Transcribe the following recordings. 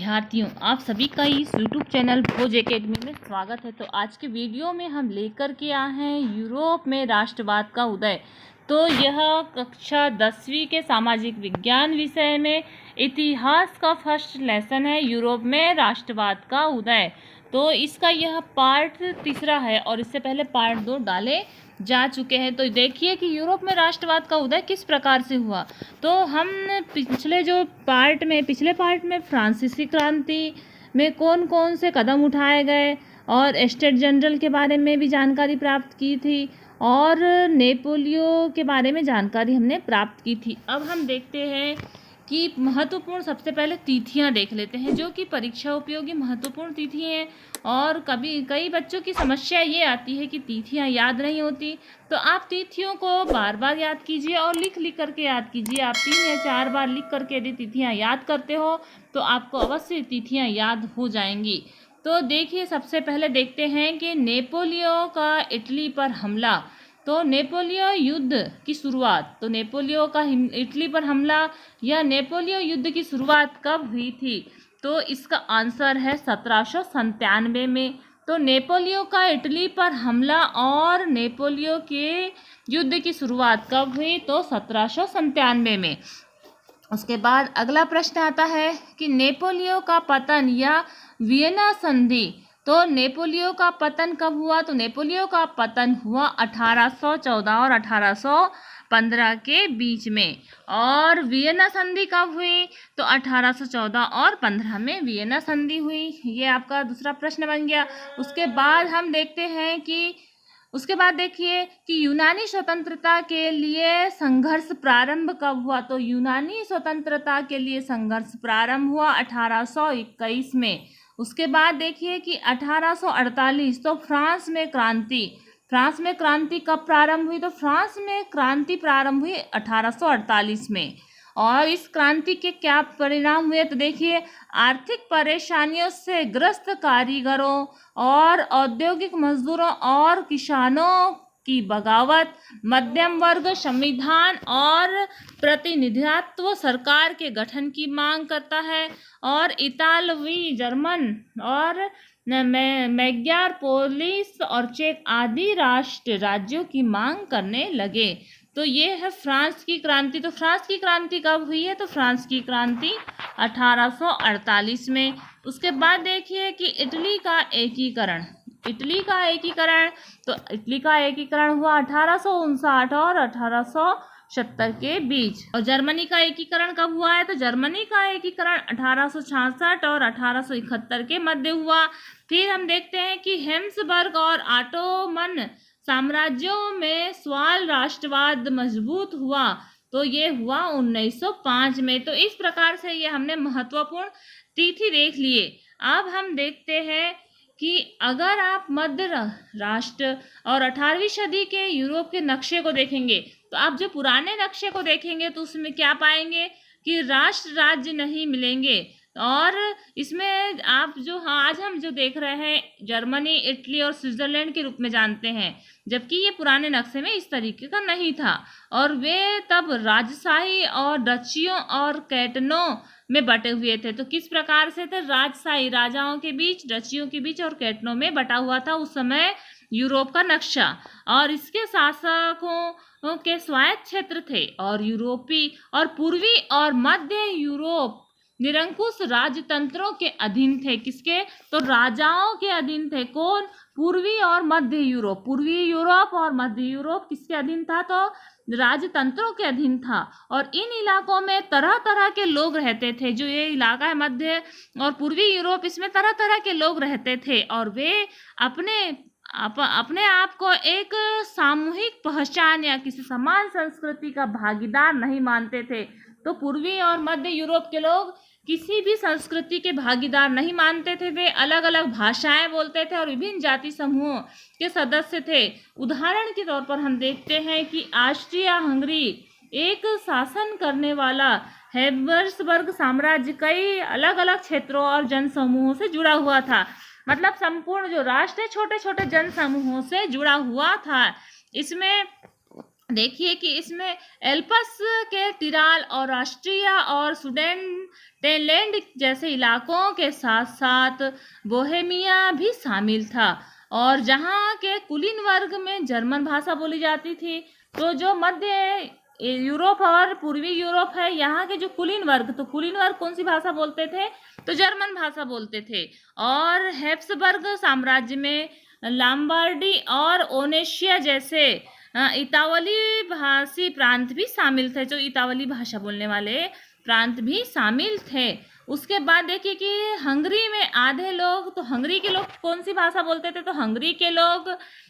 विद्यार्थियों, आप सभी का इस YouTube चैनल भोज एकेडमी में स्वागत है। तो आज के वीडियो में हम लेकर के आए हैं यूरोप में राष्ट्रवाद का उदय। तो यह कक्षा 10वीं के सामाजिक विज्ञान विषय में इतिहास का फर्स्ट लेसन है, यूरोप में राष्ट्रवाद का उदय। तो इसका यह पार्ट तीसरा है और इससे पहले पार्ट 2 डाले जा चुके हैं। तो देखिए कि यूरोप में राष्ट्रवाद का उदय किस प्रकार से हुआ। तो हम पिछले पार्ट में फ्रांसीसी क्रांति में कौन कौन से कदम उठाए गए और स्टेट जनरल के बारे में भी जानकारी प्राप्त की थी और नेपोलियो के बारे में जानकारी हमने प्राप्त की थी। अब हम देखते हैं कि महत्वपूर्ण सबसे पहले तिथियां देख लेते हैं, जो कि परीक्षा उपयोगी महत्वपूर्ण तिथि हैं। और कई बच्चों की समस्या ये आती है कि तिथियां याद नहीं होती, तो आप तिथियों को बार बार याद कीजिए और लिख करके याद कीजिए। आप 3 या 4 बार लिख करके यदि तिथियां याद करते हो तो आपको अवश्य तिथियां याद हो जाएंगी। तो देखिए, सबसे पहले देखते हैं कि नेपोलियो का इटली पर हमला। तो नेपोलियो युद्ध की शुरुआत, तो नेपोलियो का इटली पर हमला या नेपोलियो युद्ध की शुरुआत कब हुई थी? तो इसका आंसर है 1797 में। तो नेपोलियो का इटली पर हमला और नेपोलियो के युद्ध की शुरुआत कब हुई? तो 1797 में। उसके बाद अगला प्रश्न आता है कि नेपोलियो का पतन या वियना संधि। तो नेपोलियो का पतन कब हुआ? तो नेपोलियो का पतन हुआ 1814 और 1815 के बीच में। और वियना संधि कब हुई? तो 1814 और 15 में वियना संधि हुई। ये आपका दूसरा प्रश्न बन गया। उसके बाद हम देखते हैं कि देखिए कि यूनानी स्वतंत्रता के लिए संघर्ष प्रारंभ कब हुआ? तो यूनानी स्वतंत्रता के लिए संघर्ष प्रारंभ हुआ 1821 में। उसके बाद देखिए कि 1848, तो फ्रांस में क्रांति कब प्रारंभ हुई? तो फ्रांस में क्रांति प्रारंभ हुई 1848 में। और इस क्रांति के क्या परिणाम हुए? तो देखिए, आर्थिक परेशानियों से ग्रस्त कारीगरों और औद्योगिक मजदूरों और किसानों की बगावत, मध्यम वर्ग संविधान और प्रतिनिधित्व सरकार के गठन की मांग करता है और इतालवी, जर्मन और मैग्यार, पोलिश और चेक आदि राज्यों की मांग करने लगे। तो ये है फ्रांस की क्रांति। तो फ्रांस की क्रांति कब हुई है? तो फ्रांस की क्रांति 1848 में। उसके बाद देखिए कि इटली का एकीकरण। तो इटली का एकीकरण हुआ 1859 और 1870 के बीच। और जर्मनी का एकीकरण कब हुआ है? तो जर्मनी का एकीकरण 1866 और 1871 के मध्य हुआ। फिर हम देखते हैं कि हेम्सबर्ग और ऑटोमन साम्राज्यों में स्वाल राष्ट्रवाद मजबूत हुआ। तो ये हुआ 1905 में। तो इस प्रकार से ये हमने महत्वपूर्ण तिथि देख लिए। अब हम देखते हैं कि अगर आप मध्य राष्ट्र और 18वीं सदी के यूरोप के नक्शे को देखेंगे, तो आप जो पुराने नक्शे को देखेंगे तो उसमें क्या पाएंगे कि राष्ट्र राज्य नहीं मिलेंगे। और इसमें आप आज हम जो देख रहे हैं जर्मनी, इटली और स्विट्जरलैंड के रूप में जानते हैं, जबकि ये पुराने नक्शे में इस तरीके का नहीं था। और वे तब राजशाही और डचियों और कैटनों में बटे हुए थे। तो किस प्रकार से थे? राजशाही राजाओं के बीच, डचियों के बीच और कैटनों में बटा हुआ था उस समय यूरोप का नक्शा। और इसके शासकों के स्वायत्त क्षेत्र थे और यूरोपी और पूर्वी और मध्य यूरोप निरंकुश राजतंत्रों के अधीन थे। किसके? तो राजाओं के अधीन थे। कौन? पूर्वी और मध्य यूरोप। पूर्वी यूरोप और मध्य यूरोप किसके अधीन था? तो राजतंत्रों के अधीन था। और इन इलाकों में तरह तरह के लोग रहते थे। जो ये इलाका है मध्य और पूर्वी यूरोप, इसमें तरह तरह के लोग रहते थे और वे अपने आप को एक सामूहिक पहचान या किसी समान संस्कृति का भागीदार नहीं मानते थे। तो पूर्वी और मध्य यूरोप के लोग किसी भी संस्कृति के भागीदार नहीं मानते थे। वे अलग अलग भाषाएं बोलते थे और विभिन्न जाति समूहों के सदस्य थे। उदाहरण के तौर पर हम देखते हैं कि ऑस्ट्रिया हंगरी एक शासन करने वाला हैब्सबर्ग साम्राज्य कई अलग अलग क्षेत्रों और जनसमूहों से जुड़ा हुआ था। मतलब संपूर्ण जो राष्ट्र है छोटे छोटे जनसमूहों से जुड़ा हुआ था। इसमें देखिए कि इसमें एल्पस के तिराल और राष्ट्रीय और सुडेनलैंड जैसे इलाकों के साथ साथ बोहेमिया भी शामिल था, और जहाँ के कुलीन वर्ग में जर्मन भाषा बोली जाती थी। तो जो मध्य यूरोप और पूर्वी यूरोप है, यहाँ के जो कुलीन वर्ग, तो कुलीन वर्ग कौन सी भाषा बोलते थे? तो जर्मन भाषा बोलते थे। और हैप्सबर्ग साम्राज्य में लॉम्बार्डी और ओनेशिया जैसे इतावली भाषी प्रांत भी शामिल थे, जो इतावली भाषा बोलने वाले प्रांत भी शामिल थे। उसके बाद देखिए कि हंगरी में आधे लोग, तो हंगरी के लोग कौन सी भाषा बोलते थे? तो हंगरी के लोग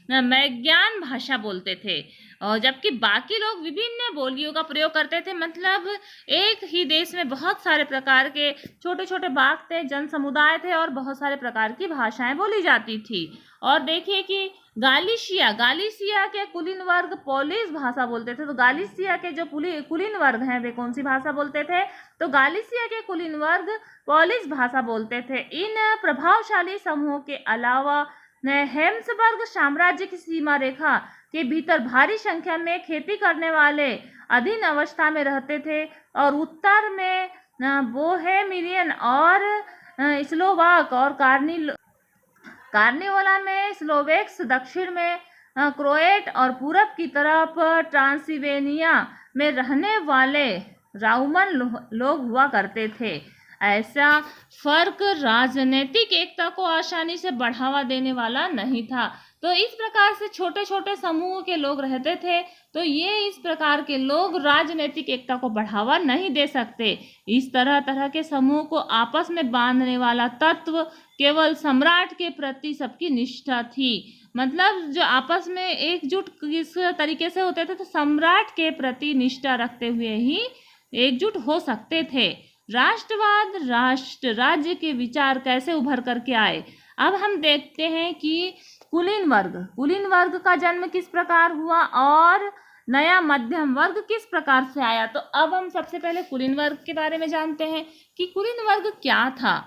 मैग्यान भाषा बोलते थे, और जबकि बाकी लोग विभिन्न बोलियों का प्रयोग करते थे। मतलब एक ही देश में बहुत सारे प्रकार के छोटे छोटे भाग थे, जन समुदाय थे, और बहुत सारे प्रकार की भाषाएं बोली जाती थी। और देखिए कि गालिसिया के कुलीन वर्ग पोलिश भाषा बोलते थे। तो गालिसिया के जो कुलीन वर्ग हैं वे कौन सी भाषा बोलते थे? तो गालिसिया के कुलीन वर्ग पोलिश भाषा बोलते थे। इन प्रभावशाली समूहों के अलावा हेम्सबर्ग साम्राज्य की सीमा रेखा के भीतर भारी संख्या में खेती करने वाले अधीन अवस्था में रहते थे, और उत्तर में बोहेमियन और स्लोवाक और कार्निवला में स्लोवेक्स, दक्षिण में क्रोएट और पूरब की तरफ ट्रांसिल्वेनिया में रहने वाले राउमन लोग हुआ करते थे। ऐसा फर्क राजनीतिक एकता को आसानी से बढ़ावा देने वाला नहीं था। तो इस प्रकार से छोटे छोटे समूह के लोग रहते थे। तो ये इस प्रकार के लोग राजनीतिक एकता को बढ़ावा नहीं दे सकते। इस तरह तरह के समूह को आपस में बांधने वाला तत्व केवल सम्राट के प्रति सबकी निष्ठा थी। मतलब जो आपस में एकजुट किस तरीके से होते थे? तो सम्राट के प्रति निष्ठा रखते हुए ही एकजुट हो सकते थे। राष्ट्रवाद, राष्ट्र राज्य के विचार कैसे उभर करके आए? अब हम देखते हैं कि कुलीन वर्ग का जन्म किस प्रकार हुआ और नया मध्यम वर्ग किस प्रकार से आया। तो अब हम सबसे पहले कुलीन वर्ग के बारे में जानते हैं कि कुलीन वर्ग क्या था।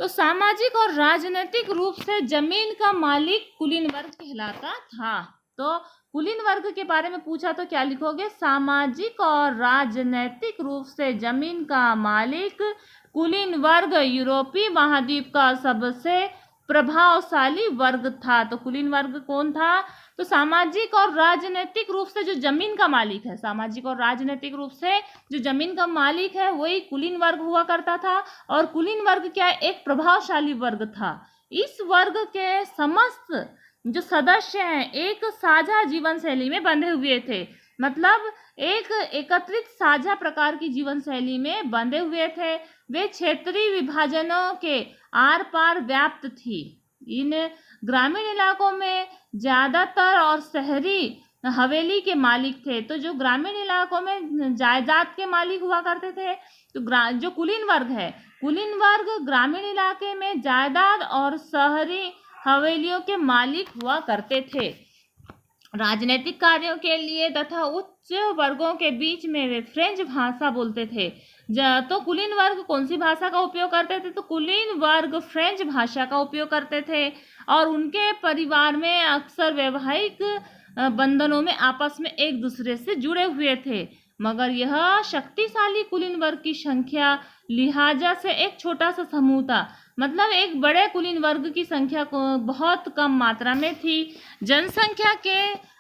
तो सामाजिक और राजनीतिक रूप से जमीन का मालिक कुलीन वर्ग कहलाता था। तो कुलीन वर्ग के बारे में पूछा तो क्या लिखोगे? सामाजिक और राजनीतिक रूप से जमीन का मालिक कुलीन वर्ग यूरोपीय महाद्वीप का सबसे प्रभावशाली वर्ग था। तो कुलीन वर्ग कौन था? तो सामाजिक और राजनीतिक रूप से जो जमीन का मालिक है, सामाजिक और राजनीतिक रूप से जो जमीन का मालिक है वही कुलीन वर्ग हुआ करता था। और कुलीन वर्ग क्या है? एक प्रभावशाली वर्ग था। इस वर्ग के समस्त जो सदस्य हैं एक साझा जीवन शैली में बंधे हुए थे। मतलब एक एकत्रित साझा प्रकार की जीवन शैली में बंधे हुए थे। वे क्षेत्रीय विभाजनों के आर पार व्याप्त थी। इन ग्रामीण इलाकों में ज्यादातर और शहरी हवेली के मालिक थे। तो जो ग्रामीण इलाकों में जायदाद के मालिक हुआ करते थे, तो जो कुलीन वर्ग है, कुलीन वर्ग ग्रामीण इलाके में जायदाद और शहरी हवेलियों के मालिक हुआ करते थे। राजनीतिक कार्यों के लिए तथा उच्च वर्गों के बीच में वे फ्रेंच भाषा बोलते थे। तो कुलीन वर्ग कौन सी भाषा का उपयोग करते थे? तो कुलीन वर्ग फ्रेंच भाषा का उपयोग करते थे, और उनके परिवार में अक्सर वैवाहिक बंधनों में आपस में एक दूसरे से जुड़े हुए थे। मगर यह शक्तिशाली कुलीन वर्ग की संख्या लिहाजा से एक छोटा सा समूह था। मतलब एक बड़े कुलीन वर्ग की संख्या को बहुत कम मात्रा में थी। जनसंख्या के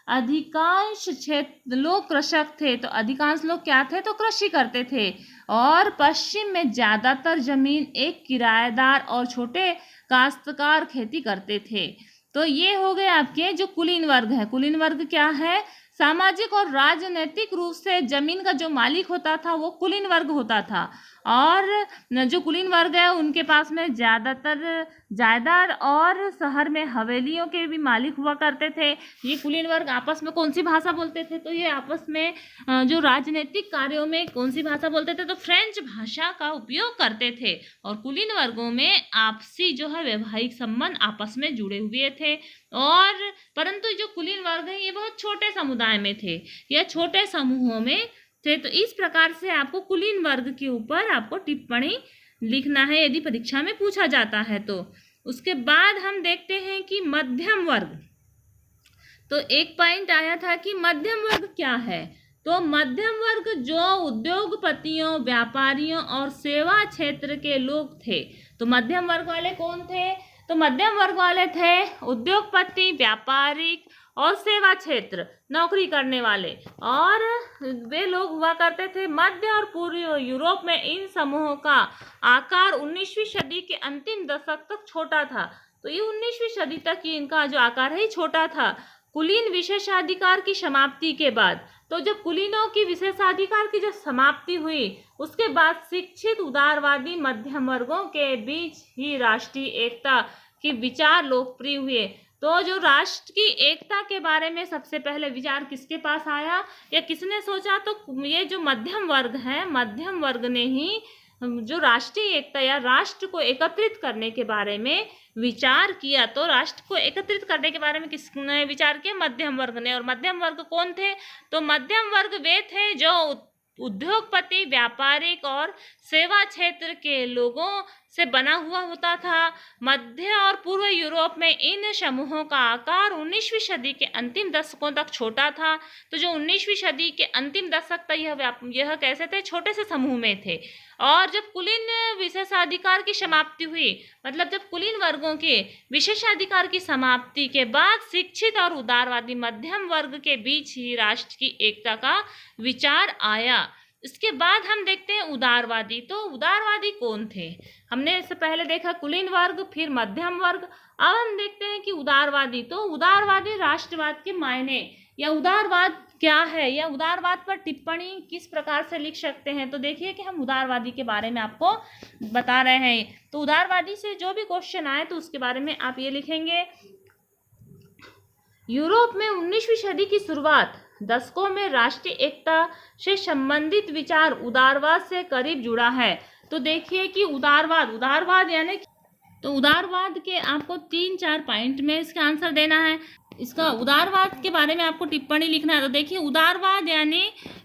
अधिकांश क्षेत्र लोग कृषक थे। तो अधिकांश लोग क्या थे? तो कृषि करते थे। और पश्चिम में ज्यादातर जमीन एक किराएदार और छोटे काश्तकार खेती करते थे। तो ये हो गए आपके जो कुलीन वर्ग है। कुलीन वर्ग क्या है? सामाजिक और राजनीतिक रूप से जमीन का जो मालिक होता था वो कुलीन वर्ग होता था। और जो कुलीन वर्ग है उनके पास में ज़्यादातर जायदाद और शहर में हवेलियों के भी मालिक हुआ करते थे। ये कुलीन वर्ग आपस में कौन सी भाषा बोलते थे? तो ये आपस में जो राजनीतिक कार्यों में कौन सी भाषा बोलते थे? तो फ्रेंच भाषा का उपयोग करते थे। और कुलीन वर्गों में आपसी जो है वैवाहिक संबंध आपस में जुड़े हुए थे। और परंतु जो कुलीन वर्ग है ये बहुत छोटे समुदाय में थे या छोटे समूहों में थे। तो इस प्रकार से आपको कुलीन वर्ग के ऊपर आपको टिप्पणी लिखना है यदि परीक्षा में पूछा जाता है तो। उसके बाद हम देखते हैं कि मध्यम वर्ग। तो एक पॉइंट आया था कि मध्यम वर्ग क्या है। तो मध्यम वर्ग जो उद्योगपतियों, व्यापारियों और सेवा क्षेत्र के लोग थे। तो मध्यम वर्ग वाले कौन थे? तो मध्यम वर्ग वाले थे उद्योगपति, व्यापारिक और सेवा क्षेत्र नौकरी करने वाले, और वे लोग हुआ करते थे मध्य और पूर्व यूरोप में। इन समूहों का आकार 19वीं सदी के अंतिम दशक तक छोटा था। तो ये 19वीं सदी तक ही इनका जो आकार है छोटा था। कुलीन विशेषाधिकार की समाप्ति के बाद, तो जब कुलीनों की विशेषाधिकार की जब समाप्ति हुई, उसके बाद शिक्षित उदारवादी मध्यम वर्गों के बीच ही राष्ट्रीय एकता के विचार लोकप्रिय हुए। तो जो राष्ट्र की एकता के बारे में सबसे पहले विचार किसके पास आया या किसने सोचा? तो ये जो मध्यम वर्ग है, मध्यम वर्ग ने ही जो राष्ट्रीय एकता या राष्ट्र को एकत्रित करने के बारे में विचार किया। तो राष्ट्र को एकत्रित करने के बारे में किसने विचार किया? मध्यम वर्ग ने। और मध्यम वर्ग कौन थे? तो मध्यम वर्ग वे थे जो उद्योगपति, व्यापारिक और सेवा क्षेत्र के लोगों से बना हुआ होता था। मध्य और पूर्व यूरोप में इन समूहों का आकार 19वीं सदी के अंतिम दशकों तक छोटा था। तो जो 19वीं सदी के अंतिम दशक तक यह कैसे थे? छोटे से समूह में थे। और जब कुलीन विशेषाधिकार की समाप्ति हुई, मतलब जब कुलीन वर्गों के विशेषाधिकार की समाप्ति के बाद शिक्षित और उदारवादी मध्यम वर्ग के बीच ही राष्ट्र की एकता का विचार आया। इसके बाद हम देखते हैं उदारवादी। तो उदारवादी कौन थे? हमने इससे पहले देखा कुलीन वर्ग, फिर मध्यम वर्ग। अब हम देखते हैं कि उदारवादी। तो उदारवादी राष्ट्रवाद के मायने या उदारवाद क्या है या उदारवाद पर टिप्पणी किस प्रकार से लिख सकते हैं। तो देखिए कि हम उदारवादी के बारे में आपको बता रहे हैं। तो उदारवादी से जो भी क्वेश्चन आए तो उसके बारे में आप ये लिखेंगे। यूरोप में 19वीं सदी की शुरुआत दशकों में राष्ट्रीय एकता से संबंधित विचार उदारवाद से करीब जुड़ा है। तो देखिए कि उदारवाद यानी, तो उदारवाद के आपको 3-4 पॉइंट में इसका आंसर देना है। इसका उदारवाद के बारे में आपको टिप्पणी लिखना है। तो देखिए उदारवाद यानी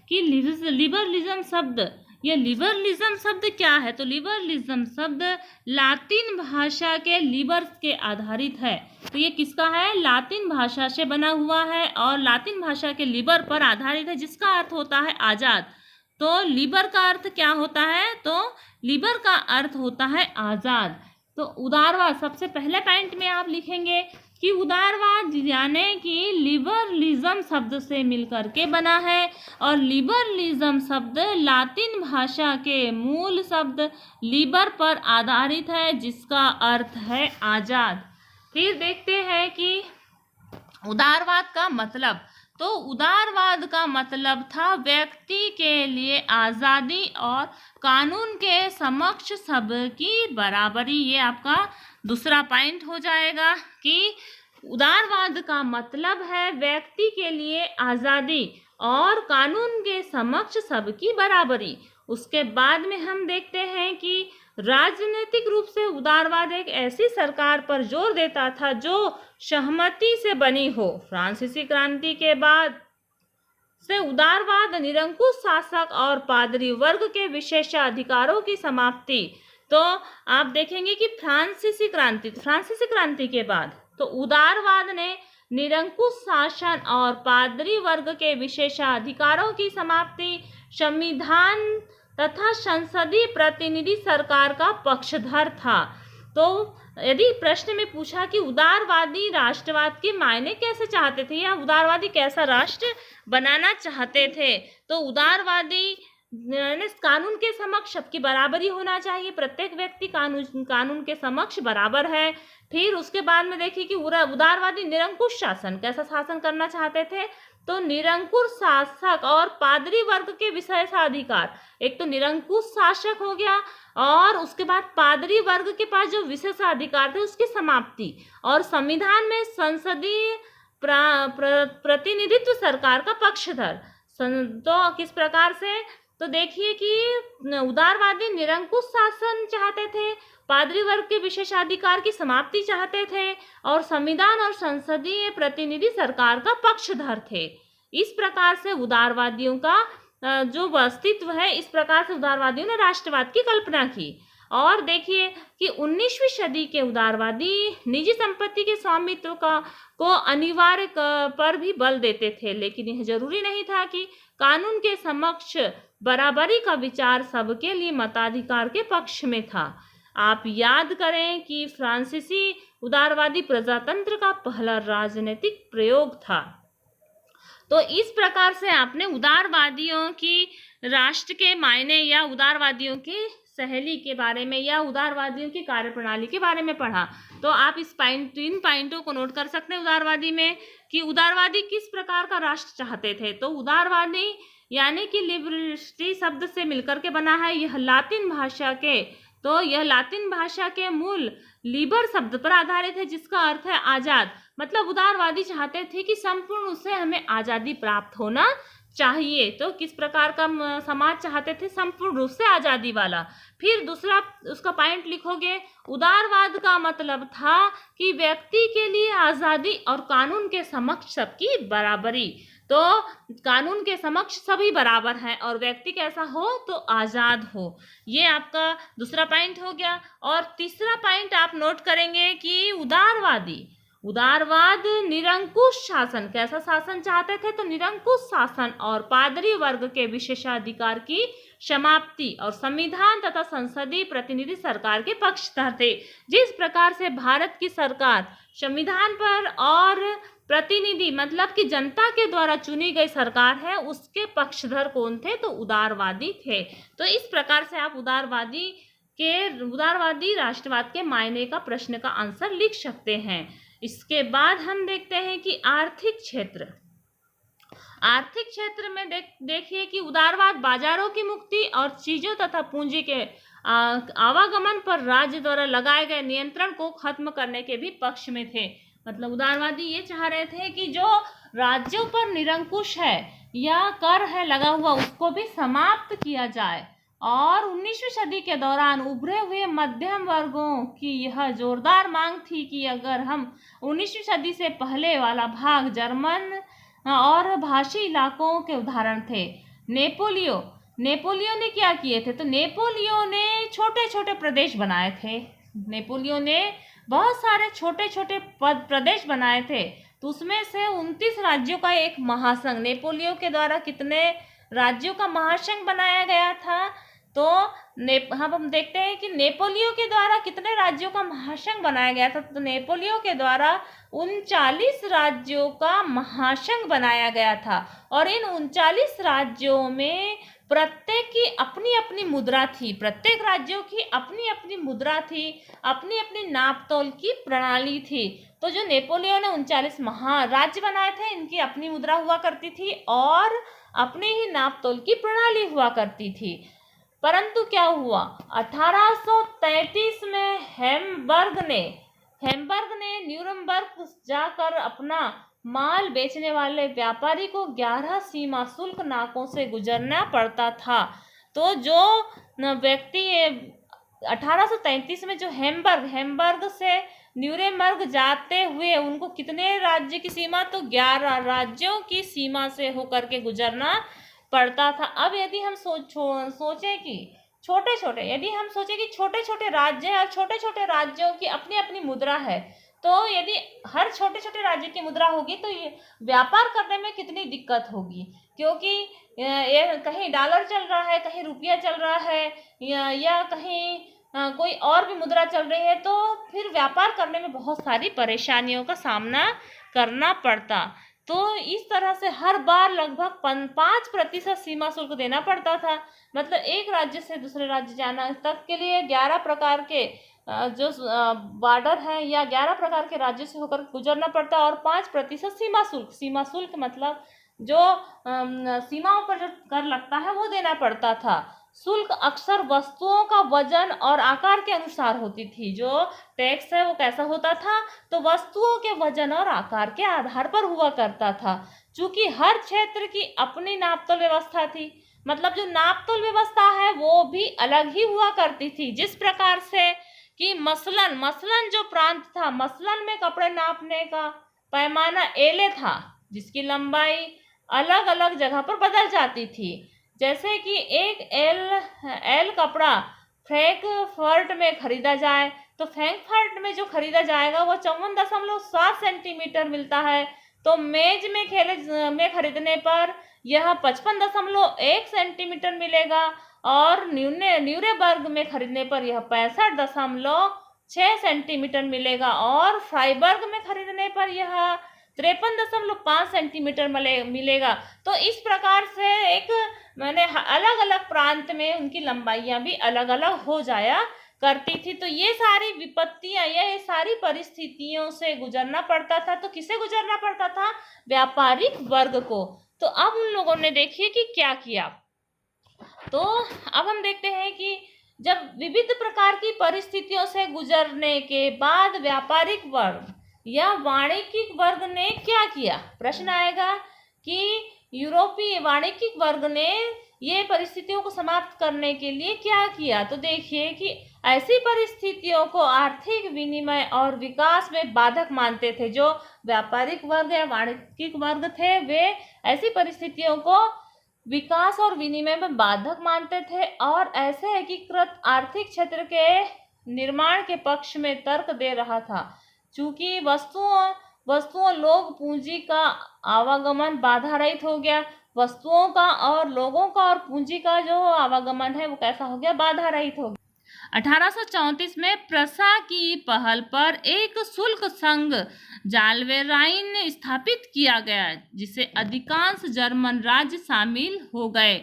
कि लिबरलिज्म शब्द, ये लिबरलिज्म शब्द क्या है? तो लिबरलिज्म शब्द लातिन भाषा के लिबर के आधारित है। तो ये किसका है? लातिन भाषा से बना हुआ है और लातिन भाषा के लिबर पर आधारित है, जिसका अर्थ होता है आज़ाद। तो लिबर का अर्थ क्या होता है? तो लिबर का अर्थ होता है आज़ाद। तो उदारवाद सबसे पहले पॉइंट में आप लिखेंगे कि उदारवाद यानी कि लिबरलिज्म शब्द से मिलकर के बना है, और लिबरलिज्म शब्द लातिन भाषा के मूल शब्द लिबर पर आधारित है, जिसका अर्थ है आज़ाद। फिर देखते हैं कि उदारवाद का मतलब। तो उदारवाद का मतलब था व्यक्ति के लिए आज़ादी और कानून के समक्ष सबकी बराबरी। ये आपका दूसरा पॉइंट हो जाएगा कि उदारवाद का मतलब है व्यक्ति के लिए आज़ादी और कानून के समक्ष सबकी बराबरी। उसके बाद में हम देखते हैं कि राजनीतिक रूप से उदारवाद एक ऐसी सरकार पर जोर देता था जो सहमति से बनी हो। फ्रांसीसी क्रांति के बाद से उदारवाद निरंकुश शासक और पादरी वर्ग के विशेषाधिकारों की समाप्ति। तो आप देखेंगे कि फ्रांसीसी क्रांति के बाद तो उदारवाद ने निरंकुश शासन और पादरी वर्ग के विशेषाधिकारों की समाप्ति, संविधान तथा संसदीय प्रतिनिधि सरकार का पक्षधर था। तो यदि प्रश्न में पूछा कि उदारवादी राष्ट्रवाद के मायने कैसे चाहते थे या उदारवादी कैसा राष्ट्र बनाना चाहते थे, तो उदारवादी कानून के समक्ष सबकी बराबरी होना चाहिए, प्रत्येक व्यक्ति कानून के समक्ष बराबर है। फिर उसके बाद में देखिए कि उदारवादी निरंकुश शासन, कैसा शासन करना चाहते थे? तो निरंकुश शासक और पादरी वर्ग के विशेषाधिकार। एक तो निरंकुश शासक हो गया और उसके बाद पादरी वर्ग के पास जो विशेषाधिकार थे उसकी समाप्ति, और संविधान में संसदीय प्रतिनिधित्व सरकार का पक्षधर। तो किस प्रकार से? तो देखिए कि उदारवादी निरंकुश शासन चाहते थे, पादरी वर्ग के विशेषाधिकार की समाप्ति चाहते थे और संविधान और संसदीय प्रतिनिधि सरकार का पक्षधर थे। इस प्रकार से उदारवादियों का जो अस्तित्व है, इस प्रकार से उदारवादियों ने राष्ट्रवाद की कल्पना की। और देखिए कि 19वीं सदी के उदारवादी निजी संपत्ति के स्वामित्व को अनिवार्य पर भी बल देते थे, लेकिन यह जरूरी नहीं था कि कानून के समक्ष बराबरी का विचार सबके लिए मताधिकार के पक्ष में था। आप याद करें कि फ्रांसीसी उदारवादी प्रजातंत्र का पहला राजनीतिक प्रयोग था। तो इस प्रकार से आपने उदारवादियों की राष्ट्र के मायने या उदारवादियों की शैली के बारे में या उदारवादियों की कार्यप्रणाली के बारे में पढ़ा। तो आप इस तीन पॉइंटों को नोट कर सकते हैं उदारवादी में, कि उदारवादी किस प्रकार का राष्ट्र चाहते थे। तो उदारवादी यानी कि लिबर्टी शब्द से मिलकर के बना है। यह लातिन भाषा के मूल लिबर शब्द पर आधारित है, जिसका अर्थ है आजाद। मतलब उदारवादी चाहते थे कि संपूर्ण रूप से हमें आजादी प्राप्त होना चाहिए। तो किस प्रकार का समाज चाहते थे? संपूर्ण रूप से आजादी वाला। फिर दूसरा उसका पॉइंट लिखोगे, उदारवाद का मतलब था कि व्यक्ति के लिए आजादी और कानून के समक्ष सबकी बराबरी। तो कानून के समक्ष सभी बराबर हैं और व्यक्ति कैसा हो? तो आजाद हो। ये आपका दूसरा पॉइंट हो गया। और तीसरा पॉइंट आप नोट करेंगे कि उदारवाद निरंकुश शासन, कैसा शासन चाहते थे? तो निरंकुश शासन और पादरी वर्ग के विशेषाधिकार की समाप्ति और संविधान तथा संसदीय प्रतिनिधि सरकार के पक्षधर थे। जिस प्रकार से भारत की सरकार संविधान पर और प्रतिनिधि मतलब कि जनता के द्वारा चुनी गई सरकार है, उसके पक्षधर कौन थे? तो उदारवादी थे। तो इस प्रकार से आप उदारवादी राष्ट्रवाद के मायने का प्रश्न का आंसर लिख सकते हैं। इसके बाद हम देखते हैं कि आर्थिक क्षेत्र में देखिए कि उदारवाद बाजारों की मुक्ति और चीजों तथा पूंजी के आवागमन पर राज्य द्वारा लगाए गए नियंत्रण को खत्म करने के भी पक्ष में थे। मतलब उदारवादी ये चाह रहे थे कि जो राज्यों पर निरंकुश है या कर है लगा हुआ, उसको भी समाप्त किया जाए। और 19वीं सदी के दौरान उभरे हुए मध्यम वर्गों की यह जोरदार मांग थी कि अगर हम 19वीं सदी से पहले वाला भाग जर्मन और भाषी इलाकों के उदाहरण थे। नेपोलियन ने क्या किए थे? तो नेपोलियन ने छोटे छोटे प्रदेश बनाए थे। नेपोलियन ने बहुत सारे छोटे छोटे प्रदेश बनाए थे। तो उसमें से 29 राज्यों का एक महासंघ, नेपोलियन के द्वारा कितने राज्यों का महासंघ बनाया गया था? तो हम देखते हैं कि नेपोलियन के द्वारा कितने राज्यों का महासंघ बनाया गया था। तो नेपोलियन के द्वारा 39 राज्यों का महासंघ बनाया गया था और इन 39 राज्यों में प्रत्येक की अपनी अपनी मुद्रा थी। प्रत्येक राज्यों की अपनी अपनी मुद्रा थी, अपनी अपनी नापतोल की प्रणाली थी। तो जो नेपोलियन ने 39 महाराज्य बनाए थे, इनकी अपनी मुद्रा हुआ करती थी और अपनी ही नापतोल की प्रणाली हुआ करती थी। परंतु क्या हुआ? 1833 में हेम्बर्ग ने न्यूरमबर्ग जाकर अपना माल बेचने वाले व्यापारी को 11 सीमा शुल्क नाकों से गुजरना पड़ता था। तो जो व्यक्ति 1833 में जो हेम्बर्ग से न्यूरेमबर्ग जाते हुए उनको कितने राज्य की सीमा? तो 11 राज्यों की सीमा से होकर के गुजरना पड़ता था। अब यदि हम सोचें कि छोटे छोटे राज्य हैं और छोटे छोटे राज्यों की अपनी अपनी मुद्रा है, तो यदि हर छोटे छोटे राज्य की मुद्रा होगी तो ये व्यापार करने में कितनी दिक्कत होगी, क्योंकि ये कहीं डॉलर चल रहा है, कहीं रुपया चल रहा है या कहीं कोई और भी मुद्रा चल रही है, तो फिर व्यापार करने में बहुत सारी परेशानियों का सामना करना पड़ता। तो इस तरह से हर बार लगभग 5% सीमा शुल्क देना पड़ता था। मतलब एक राज्य से दूसरे राज्य जाना तक के लिए 11 प्रकार के जो बॉर्डर है या 11 प्रकार के राज्यों से होकर गुजरना पड़ता और 5% सीमा शुल्क मतलब जो सीमाओं पर जो कर लगता है वो देना पड़ता था। शुल्क अक्सर वस्तुओं का वजन और आकार के अनुसार होती थी। जो टैक्स है वो कैसा होता था? तो वस्तुओं के वजन और आकार के आधार पर हुआ करता था। चूंकि हर क्षेत्र की अपनी नापतोल व्यवस्था थी, मतलब जो नापतोल व्यवस्था है वो भी अलग ही हुआ करती थी। जिस प्रकार से कि मसलन जो प्रांत था, मसलन में कपड़े नापने का पैमाना एले था, जिसकी लंबाई अलग अलग जगह पर बदल जाती थी। जैसे कि एक एल कपड़ा फ्रैंकफर्ट में खरीदा जाए तो फ्रैंकफर्ट में जो खरीदा जाएगा वो 54.7 सेंटीमीटर मिलता है। तो मेज में खरीदने पर यह 55.1 सेंटीमीटर मिलेगा और न्यूरेबर्ग में खरीदने पर यह 65.6 सेंटीमीटर मिलेगा और फ्राइबर्ग में खरीदने पर यह 53.5 सेंटीमीटर मिलेगा। तो इस प्रकार से मैंने अलग अलग प्रांत में उनकी लंबाइयां भी अलग अलग हो जाया करती थी। तो ये सारी विपत्तियां, ये सारी परिस्थितियों से गुजरना पड़ता था। तो किसे गुजरना पड़ता था? व्यापारिक वर्ग को। तो अब उन लोगों ने देखिए कि क्या किया। तो अब हम देखते हैं कि जब विविध प्रकार की परिस्थितियों से गुजरने के बाद व्यापारिक वर्ग या वाणिज्यिक वर्ग ने क्या किया? प्रश्न आएगा कि यूरोपीय वाणिज्यिक वर्ग ने ये परिस्थितियों को समाप्त करने के लिए क्या किया। तो देखिए कि ऐसी परिस्थितियों को आर्थिक विनिमय और विकास में बाधक मानते थे। जो व्यापारिक वर्ग या वाणिज्यिक वर्ग थे वे ऐसी परिस्थितियों को विकास और विनिमय में बाधक मानते थे और ऐसे एकीकृत आर्थिक क्षेत्र के निर्माण के पक्ष में तर्क दे रहा था। चूंकि वस्तुओं लोग पूंजी का आवागमन बाधा रहित हो गया। वस्तुओं का और लोगों का और पूंजी का जो आवागमन है वो कैसा हो गया? बाधा रहित हो गया। 1834 में प्रसा की पहल पर एक शुल्क संघ जाल्वेराइन स्थापित किया गया जिसे अधिकांश जर्मन राज्य शामिल हो गए।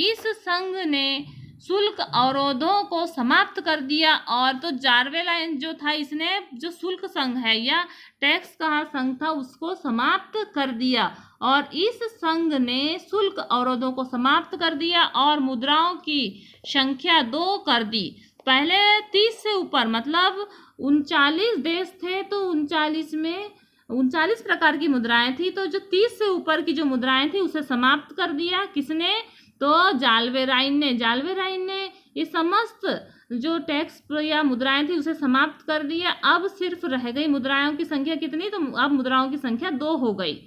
इस संघ ने शुल्क अवरोधों को समाप्त कर दिया और तो जाल्वेराइन जो था इसने जो शुल्क संघ है या टैक्स का संघ था उसको समाप्त कर दिया और इस संघ ने शुल्क अवरोधों को समाप्त कर दिया और मुद्राओं की संख्या 2 कर दी। पहले 30 से ऊपर मतलब 39 देश थे तो 39 में 39 प्रकार की मुद्राएं थी। तो जो 30 से ऊपर की जो मुद्राएं थी उसे समाप्त कर दिया। किसने? तो जाल्वेराइन ने ये समस्त जो टैक्स या मुद्राएं थी उसे समाप्त कर दिया। अब सिर्फ रह गई मुद्राओं की संख्या कितनी? तो अब मुद्राओं की संख्या 2 हो गई।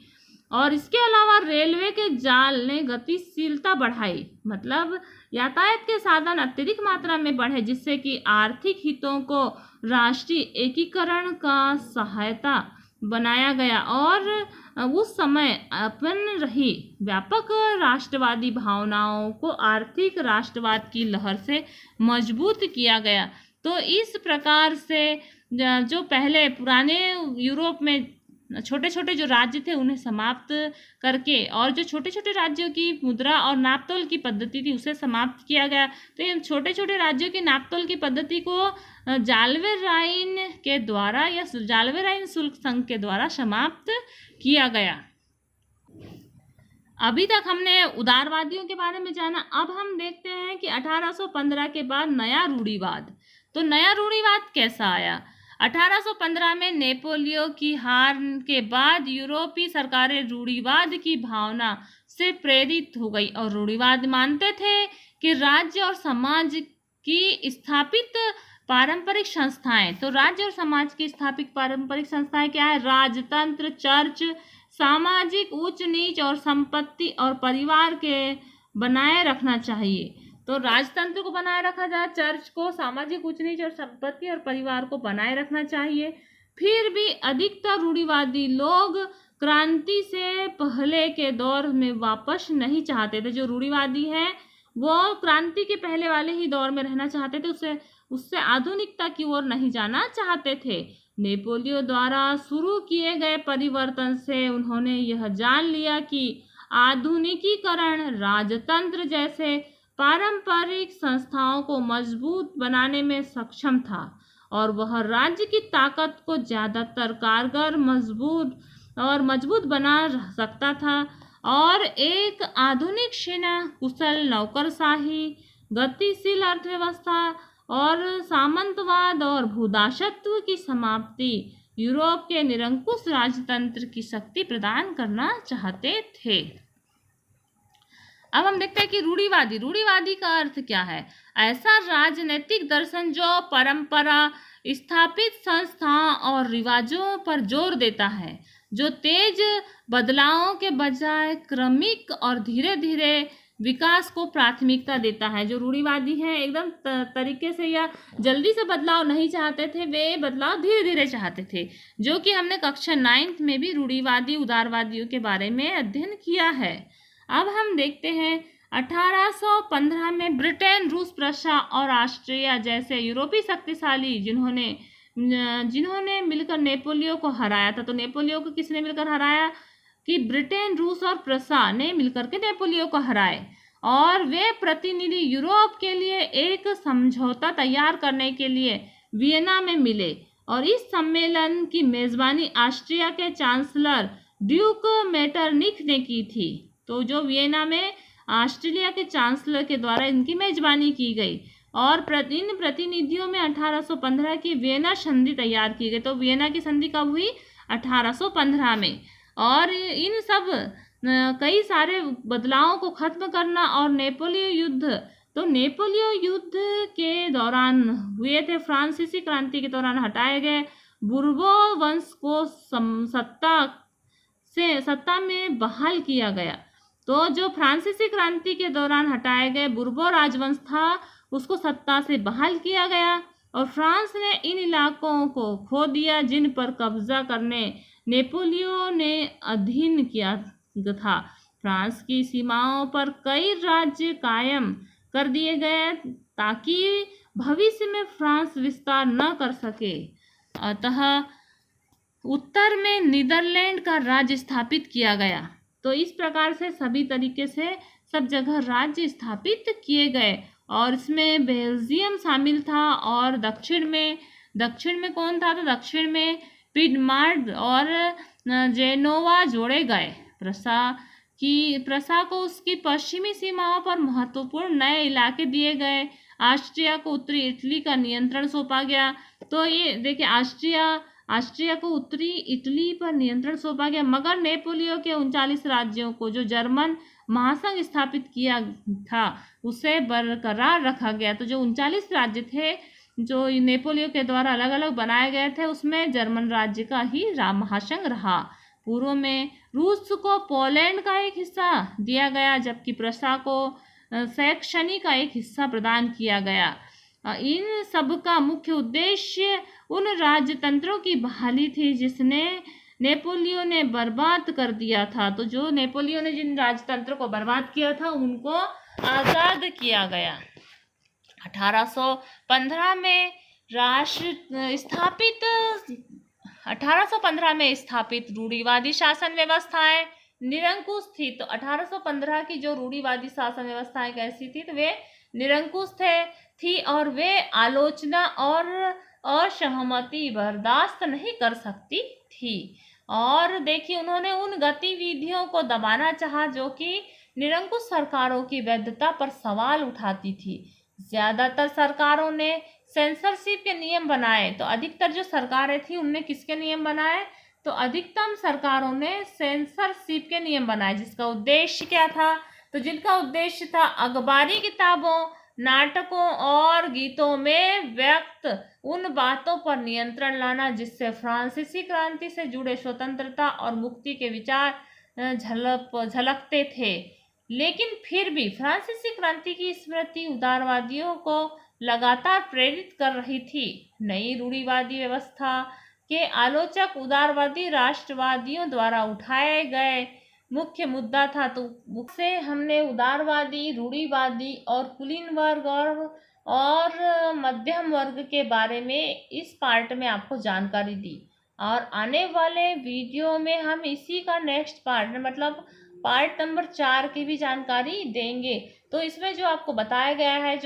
और इसके अलावा रेलवे के जाल ने गतिशीलता बढ़ाई, मतलब यातायात के साधन अत्यधिक मात्रा में बढ़े जिससे कि आर्थिक हितों को राष्ट्रीय एकीकरण का सहायता बनाया गया और उस समय अपन रही व्यापक राष्ट्रवादी भावनाओं को आर्थिक राष्ट्रवाद की लहर से मजबूत किया गया। तो इस प्रकार से जो पहले पुराने यूरोप में छोटे छोटे जो राज्य थे उन्हें समाप्त करके और जो छोटे छोटे राज्यों की मुद्रा और नापतोल की पद्धति थी उसे समाप्त किया गया। तो इन छोटे छोटे राज्यों की नापतोल की पद्धति को जाल्वेराइन के द्वारा या जाल्वेराइन शुल्क संघ के द्वारा समाप्त किया गया। अभी तक हमने उदारवादियों के बारे में जाना। अब हम देखते हैं कि 1815 के बाद नया रूढ़िवाद। तो नया रूढ़िवाद कैसा आया? 1815 में नेपोलियन की हार के बाद यूरोपीय सरकारें रूढ़िवाद की भावना से प्रेरित हो गई और रूढ़िवाद मानते थे कि राज्य और समाज की स्थापित पारंपरिक संस्थाएं। तो राज्य और समाज की स्थापित पारंपरिक संस्थाएं क्या है? राजतंत्र, चर्च, सामाजिक उच्च नीच और संपत्ति और परिवार के बनाए रखना चाहिए। तो राजतंत्र को बनाए रखा जाए, चर्च को, सामाजिक उच्च नीच और संपत्ति और परिवार को बनाए रखना चाहिए। फिर भी अधिकतर रूढ़िवादी लोग क्रांति से पहले के दौर में वापस नहीं चाहते थे। जो रूढ़िवादी है वो क्रांति के पहले वाले ही दौर में रहना चाहते थे, उससे आधुनिकता की ओर नहीं जाना चाहते थे। नेपोलियन द्वारा शुरू किए गए परिवर्तन से उन्होंने यह जान लिया कि आधुनिकीकरण राजतंत्र जैसे पारंपरिक संस्थाओं को मजबूत बनाने में सक्षम था और वह राज्य की ताकत को ज़्यादातर कारगर, मजबूत बना सकता था और एक आधुनिक सेना, कुशल नौकरशाही, गतिशील अर्थव्यवस्था और सामंतवाद और भूदासत्व की समाप्ति यूरोप के निरंकुश राजतंत्र की शक्ति प्रदान करना चाहते थे। अब हम देखते हैं कि रूढ़िवादी का अर्थ क्या है? ऐसा राजनीतिक दर्शन जो परंपरा, स्थापित संस्थाओं और रिवाजों पर जोर देता है, जो तेज बदलावों के बजाय क्रमिक और धीरे धीरे विकास को प्राथमिकता देता है। जो रूढ़िवादी हैं एकदम तरीके से या जल्दी से बदलाव नहीं चाहते थे, वे बदलाव धीरे धीरे चाहते थे, जो कि हमने कक्षा 9th में भी रूढ़िवादी उदारवादियों के बारे में अध्ययन किया है। अब हम देखते हैं 1815 में ब्रिटेन, रूस, प्रशा और ऑस्ट्रिया जैसे यूरोपीय शक्तिशाली जिन्होंने मिलकर नेपोलियो को हराया था। तो नेपोलियो को किसने मिलकर हराया? कि ब्रिटेन, रूस और प्रशा ने मिलकर के नेपोलियो को हराए, और वे प्रतिनिधि यूरोप के लिए एक समझौता तैयार करने के लिए वियना में मिले, और इस सम्मेलन की मेजबानी ऑस्ट्रिया के चांसलर ड्यूक मेटरनिख ने की थी। तो जो वियना में ऑस्ट्रेलिया के चांसलर के द्वारा इनकी मेजबानी की गई, और इन प्रतिनिधियों में 1815 की वियना संधि तैयार की गई। तो वियना की संधि कब हुई? 1815 में। और इन सब कई सारे बदलावों को खत्म करना और नेपोलियो युद्ध, तो नेपोलियो युद्ध के दौरान हुए थे, फ्रांसीसी क्रांति के दौरान हटाए गए बुर्बो वंश को सत्ता में बहाल किया गया। तो जो फ्रांसीसी क्रांति के दौरान हटाए गए बुर्बो राजवंश था, उसको सत्ता से बहाल किया गया, और फ्रांस ने इन इलाकों को खो दिया जिन पर कब्जा करने नेपोलियो ने अधीन किया था। फ्रांस की सीमाओं पर कई राज्य कायम कर दिए गए ताकि भविष्य में फ्रांस विस्तार न कर सके। अतः उत्तर में नीदरलैंड का राज्य स्थापित किया गया। तो इस प्रकार से सभी तरीके से सब जगह राज्य स्थापित किए गए, और इसमें बेल्जियम शामिल था, और दक्षिण में कौन था? तो दक्षिण में पिडमार्ड और जेनोवा जोड़े गए। प्रशा को उसकी पश्चिमी सीमाओं पर महत्वपूर्ण नए इलाके दिए गए। ऑस्ट्रिया को उत्तरी इटली का नियंत्रण सौंपा गया। तो ये देखिए, ऑस्ट्रिया को उत्तरी इटली पर नियंत्रण सौंपा गया, मगर नेपोलियो के 39 राज्यों को जो जर्मन महासंघ स्थापित किया था उसे बरकरार रखा गया। तो जो 39 राज्य थे जो नेपोलियो के द्वारा अलग अलग बनाए गए थे, उसमें जर्मन राज्य का ही महासंघ रहा। पूर्व में रूस को पोलैंड का एक हिस्सा दिया गया, जबकि प्रशा को सैक्सनी का एक हिस्सा प्रदान किया गया। इन सब का मुख्य उद्देश्य उन राजतंत्रों की बहाली थी जिसने नेपोलियो ने बर्बाद कर दिया था। तो जो नेपोलियो ने जिन राजतंत्र को बर्बाद किया था उनको आज़ाद किया गया। 1815 में स्थापित रूढ़िवादी शासन व्यवस्थाएं निरंकुश थी। तो 1815 की जो रूढ़िवादी शासन व्यवस्थाएं कैसी थी? तो वे निरंकुश थी, और वे आलोचना और असहमति बर्दाश्त नहीं कर सकती थी। और देखिए, उन्होंने उन गतिविधियों को दबाना चाहा जो कि निरंकुश सरकारों की वैधता पर सवाल उठाती थी। ज्यादातर सरकारों ने सेंसरशिप के नियम बनाए। तो अधिकतर जो सरकारें थी उनने किसके नियम बनाए? तो अधिकतम सरकारों ने सेंसरशिप के नियम बनाए, जिसका उद्देश्य क्या था? तो जिनका उद्देश्य था अखबारी किताबों, नाटकों और गीतों में व्यक्त उन बातों पर नियंत्रण लाना जिससे फ्रांसीसी क्रांति से जुड़े स्वतंत्रता और मुक्ति के विचार झलकते थे। लेकिन फिर भी फ्रांसीसी क्रांति की स्मृति उदारवादियों को लगातार प्रेरित कर रही थी। नई रूढ़िवादी व्यवस्था के आलोचक उदारवादी राष्ट्रवादियों द्वारा उठाए गए मुख्य मुद्दा था। तो से हमने उदारवादी, रूढ़िवादी और कुलीन वर्ग और मध्यम वर्ग के बारे में इस पार्ट में आपको जानकारी दी, और आने वाले वीडियो में हम इसी का नेक्स्ट पार्ट मतलब पार्ट नंबर 4 की भी जानकारी देंगे। तो इसमें जो आपको बताया गया है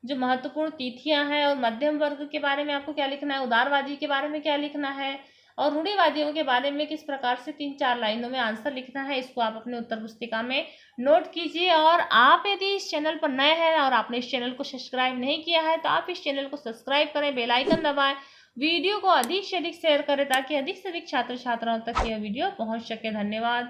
जो महत्वपूर्ण तिथियां हैं, और मध्यम वर्ग के बारे में आपको क्या लिखना है, उदारवादी के बारे में क्या लिखना है, और रूढ़िवादियों के बारे में किस प्रकार से 3-4 लाइनों में आंसर लिखना है, इसको आप अपने उत्तर पुस्तिका में नोट कीजिए। और आप यदि इस चैनल पर नए हैं और आपने इस चैनल को सब्सक्राइब नहीं किया है तो आप इस चैनल को सब्सक्राइब करें, बेल आइकन दबाएं, वीडियो को अधिक से अधिक शेयर करें ताकि अधिक से अधिक छात्र छात्राओं तक यह वीडियो पहुंच सके। धन्यवाद।